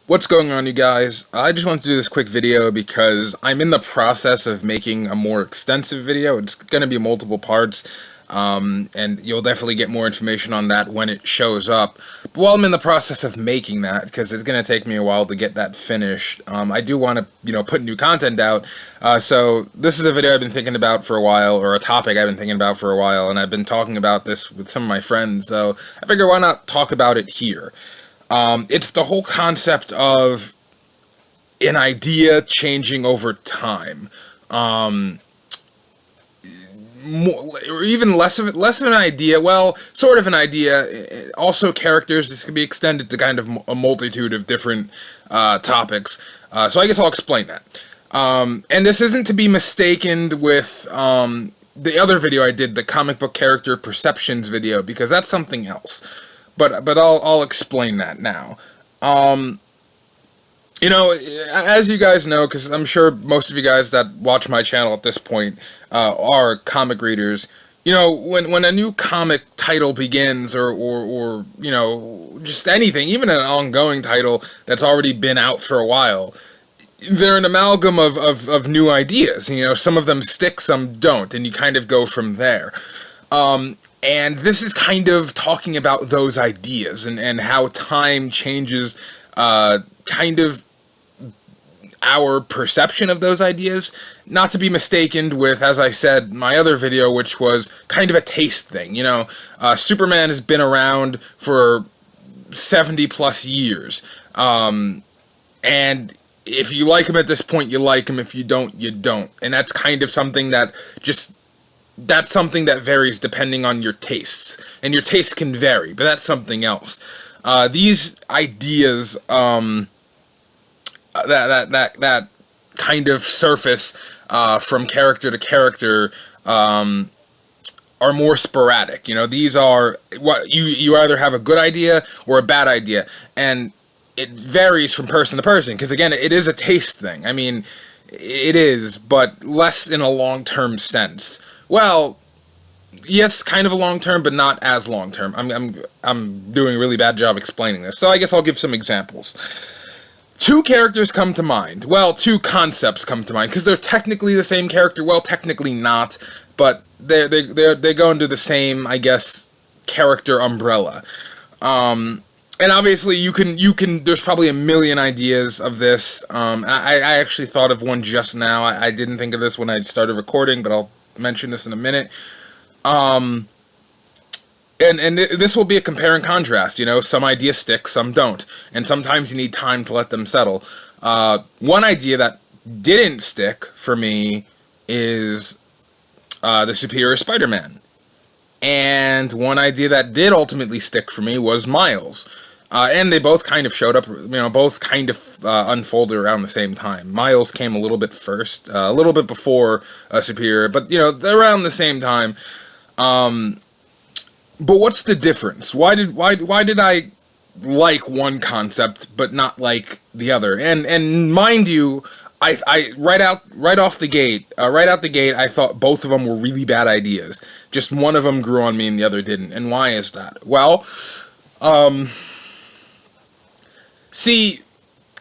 What's going on, you guys? I just wanted to do this quick video because I'm in the process of making a more extensive video. It's going to be multiple parts, and you'll definitely get more information on that when it shows up. But while I'm in the process of making that, because it's going to take me a while to get that finished, I do want to, put new content out. So this is a video I've been thinking about for a while, or a topic I've been thinking about for a while, and I've been talking about this with some of my friends, so I figure why not talk about it here. It's the whole concept of an idea changing over time, or even less of an idea. Well, sort of an idea. Also, characters. This can be extended to kind of a multitude of different topics. So I guess I'll explain that. And this isn't to be mistaken with the other video I did, the comic book character perceptions video, because that's something else. But I'll explain that now. As you guys know, because I'm sure most of you guys that watch my channel at this point are comic readers. When a new comic title begins, or just anything, even an ongoing title that's already been out for a while, they're an amalgam of new ideas. Some of them stick, some don't, and you kind of go from there. And this is kind of talking about those ideas and how time changes kind of our perception of those ideas. Not to be mistaken with, as I said, my other video, which was kind of a taste thing. Superman has been around for 70 plus years. And if you like him at this point, you like him. If you don't, you don't. And that's kind of something that that's something that varies depending on your tastes, and your tastes can vary, but that's something else. These ideas that kind of surface from character to character are more sporadic. These are what you either have a good idea or a bad idea, and it varies from person to person, because again, it is a taste thing. I mean, it is, but less in a long-term sense. Well, yes, kind of a long-term, but not as long-term. I'm doing a really bad job explaining this, so I guess I'll give some examples. Two characters come to mind. Well, two concepts come to mind, because they're technically the same character. Well, technically not, but they go into the same, I guess, character umbrella. And obviously, you can. There's probably a million ideas of this. I actually thought of one just now. I didn't think of this when I started recording, but I'll mention this in a minute. And this will be a compare and contrast. Some ideas stick, some don't, and sometimes you need time to let them settle. One idea that didn't stick for me is the superior Spider-Man, and one idea that did ultimately stick for me was Miles. And they both kind of showed up, both kind of unfolded around the same time. Miles came a little bit first, a little bit before Superior, but, they're around the same time. But what's the difference? Why did I like one concept but not like the other? And mind you, I right out the gate, I thought both of them were really bad ideas. Just one of them grew on me and the other didn't. And why is that? Well, see,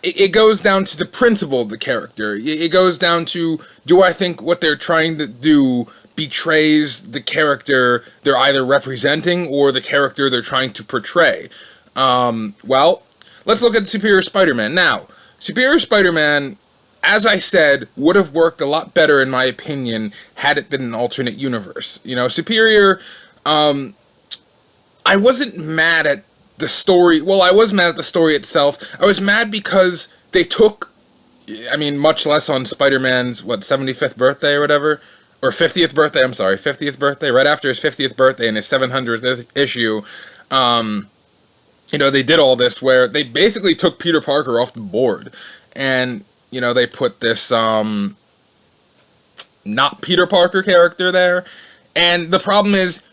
it goes down to the principle of the character. It goes down to, do I think what they're trying to do betrays the character they're either representing or the character they're trying to portray? Well, let's look at Superior Spider-Man. Now, Superior Spider-Man, as I said, would have worked a lot better, in my opinion, had it been an alternate universe. Superior, I wasn't mad at the story. Well, I was mad at the story itself. I was mad because they took, much less on Spider-Man's, 75th birthday or whatever? Or 50th birthday, 50th birthday, right after his 50th birthday and his 700th issue, they did all this where they basically took Peter Parker off the board. And, they put this, not Peter Parker character there. And the problem is,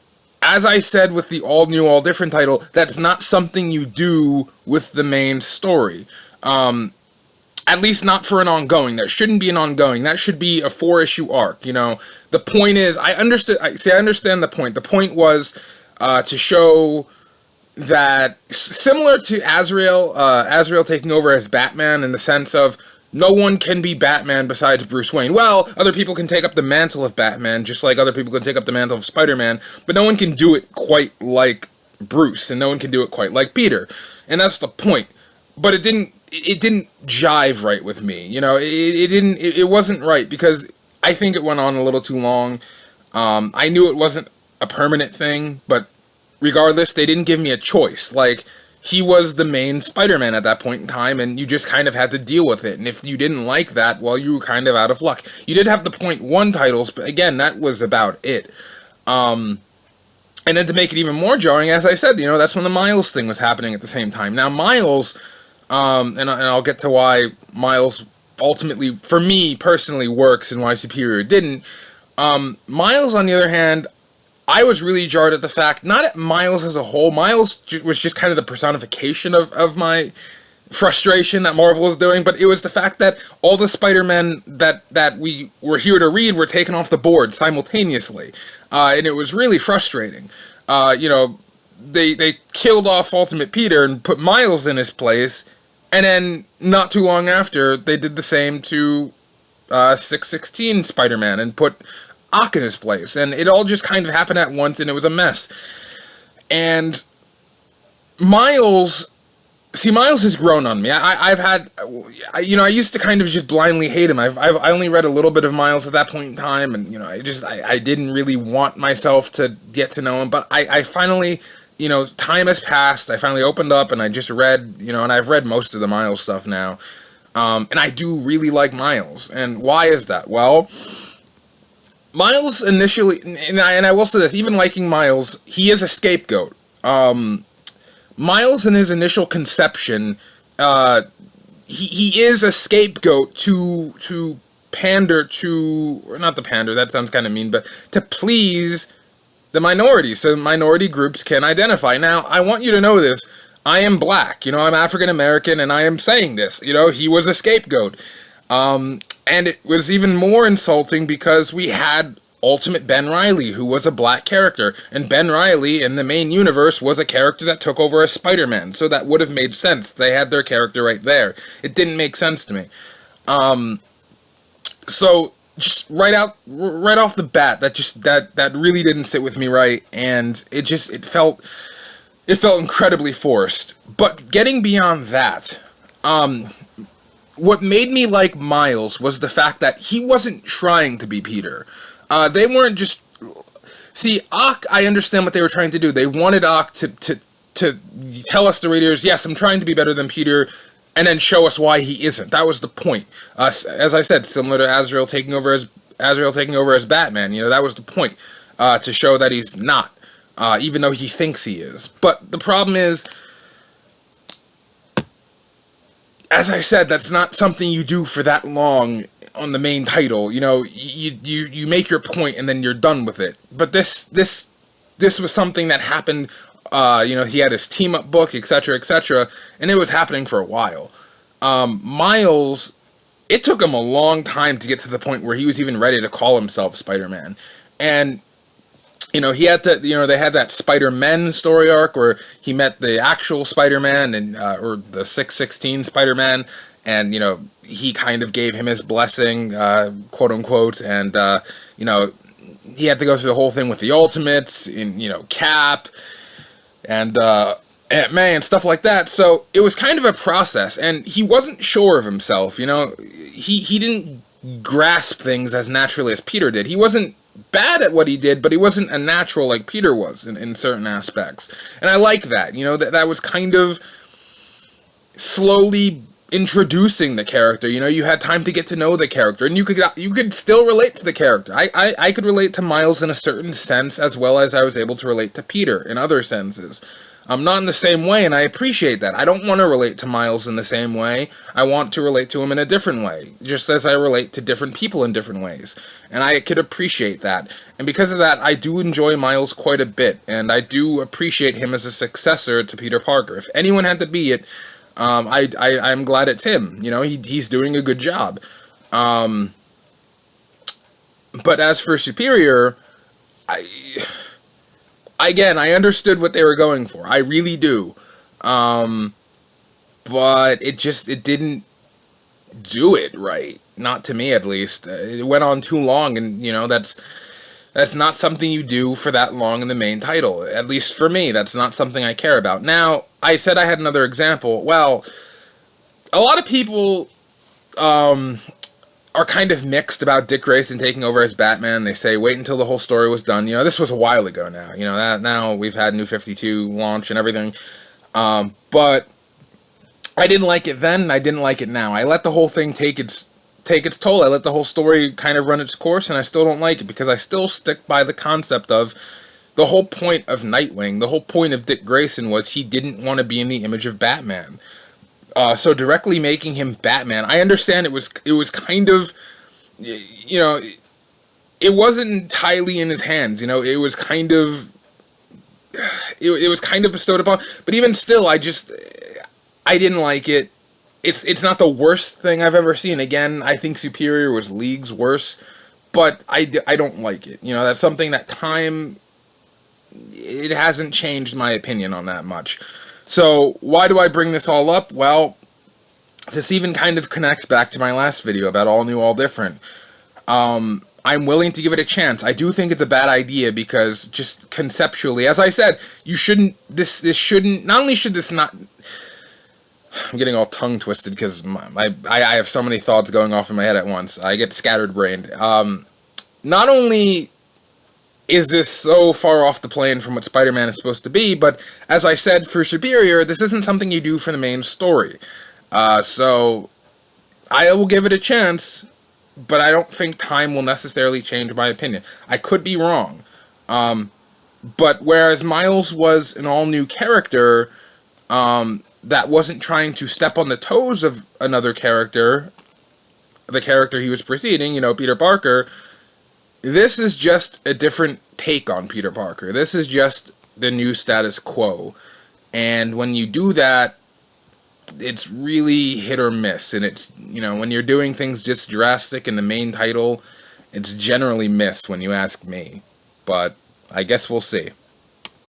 as I said with the all-new, all-different title, that's not something you do with the main story. At least not for an ongoing. That shouldn't be an ongoing. That should be a 4-issue arc, The point is, I understand the point. The point was to show that similar to Azrael taking over as Batman in the sense of no one can be Batman besides Bruce Wayne. Well, other people can take up the mantle of Batman, just like other people can take up the mantle of Spider-Man, but no one can do it quite like Bruce, and no one can do it quite like Peter. And that's the point. But it didn't jive right with me. You know, it wasn't right, because I think it went on a little too long. I knew it wasn't a permanent thing, but regardless, they didn't give me a choice. Like, he was the main Spider-Man at that point in time, and you just kind of had to deal with it. And if you didn't like that, well, you were kind of out of luck. You did have the .1 titles, but again, that was about it. And then to make it even more jarring, as I said, you know, that's when the Miles thing was happening at the same time. Now, Miles, and I'll get to why Miles ultimately, for me personally, works and why Superior didn't. Miles, on the other hand, I was really jarred at the fact, not at Miles as a whole. Miles was just kind of the personification of my frustration that Marvel was doing, but it was the fact that all the Spider-Men that we were here to read were taken off the board simultaneously, and it was really frustrating. You know, they killed off Ultimate Peter and put Miles in his place, and then not too long after, they did the same to 616 Spider-Man and put Ock in his place, and it all just kind of happened at once, and it was a mess. And Miles has grown on me. I've had, you know, I used to kind of just blindly hate him. I only read a little bit of Miles at that point in time, and, you know, I didn't really want myself to get to know him, but I finally, you know, time has passed, I finally opened up, and I just read, you know, and I've read most of the Miles stuff now, and I do really like Miles. And why is that? Well, Miles initially, and I will say this, even liking Miles, he is a scapegoat. Miles in his initial conception, he is a scapegoat to pander to, or not to pander, that sounds kind of mean, but to please the minority, so minority groups can identify. Now, I want you to know this, I am black, you know, I'm African American, and I am saying this, you know, he was a scapegoat. And it was even more insulting because we had Ultimate Ben Reilly, who was a black character, and Ben Reilly in the main universe was a character that took over as Spider-Man, so that would have made sense. They had their character right there. It didn't make sense to me. So just right off the bat, that really didn't sit with me right, and it felt incredibly forced. But getting beyond that, what made me like Miles was the fact that he wasn't trying to be Peter. They weren't just... See, Ock, I understand what they were trying to do. They wanted Ock to tell us, the readers, yes, I'm trying to be better than Peter, and then show us why he isn't. That was the point. As I said, similar to Azrael taking over as Batman, you know, that was the point. To show that he's not, even though he thinks he is. But the problem is, as I said, that's not something you do for that long on the main title. You know, you make your point and then you're done with it. But this was something that happened. You know, he had his team up book, etc., etc., and it was happening for a while. Miles, it took him a long time to get to the point where he was even ready to call himself Spider-Man, and you know, he had to, you know, they had that SpiderMan story arc where he met the actual Spider-Man and or the 616 Spider-Man, and you know, he kind of gave him his blessing, quote unquote, and you know, he had to go through the whole thing with the Ultimates, and you know, Cap, and Aunt May and stuff like that. So it was kind of a process, and he wasn't sure of himself. You know, he didn't grasp things as naturally as Peter did. He wasn't bad at what he did, but he wasn't a natural like Peter was in certain aspects. And I like that. You know, that was kind of slowly introducing the character. You know, you had time to get to know the character, and you could still relate to the character. I could relate to Miles in a certain sense, as well as I was able to relate to Peter in other senses. Not in the same way, and I appreciate that. I don't want to relate to Miles in the same way. I want to relate to him in a different way, just as I relate to different people in different ways. And I could appreciate that. And because of that, I do enjoy Miles quite a bit, and I do appreciate him as a successor to Peter Parker. If anyone had to be it, I'm glad it's him. You know, he's doing a good job. But as for Superior, again, I understood what they were going for. I really do. But it didn't do it right. Not to me, at least. It went on too long, and, that's not something you do for that long in the main title. At least for me, that's not something I care about. Now, I said I had another example. Well, a lot of people are kind of mixed about Dick Grayson taking over as Batman. They say wait until the whole story was done. This was a while ago now. That now we've had New 52 launch and everything. But I didn't like it then, and I didn't like it now. I let the whole thing take its toll. I let the whole story kind of run its course, and I still don't like it because I still stick by the concept of the whole point of Nightwing, the whole point of Dick Grayson was he didn't want to be in the image of Batman. So directly making him Batman, I understand it was kind of, it wasn't entirely in his hands. It was kind of, it was kind of bestowed upon. But even still, I didn't like it. It's not the worst thing I've ever seen. Again, I think Superior was leagues worse, but I don't like it. That's something that time, it hasn't changed my opinion on that much. So, why do I bring this all up? Well, this even kind of connects back to my last video about All New, All Different. I'm willing to give it a chance. I do think it's a bad idea because, just conceptually, as I said, you shouldn't, this shouldn't, not only should this not, I'm getting all tongue-twisted because I have so many thoughts going off in my head at once. I get scattered-brained. Not only is this so far off the plane from what Spider-Man is supposed to be, but as I said, for Superior, this isn't something you do for the main story. So, I will give it a chance, but I don't think time will necessarily change my opinion. I could be wrong. But whereas Miles was an all-new character, that wasn't trying to step on the toes of another character, the character he was preceding, Peter Parker, this is just a different take on Peter Parker. This is just the new status quo. And when you do that, it's really hit or miss. And it's, when you're doing things just drastic in the main title, it's generally miss when you ask me. But I guess we'll see.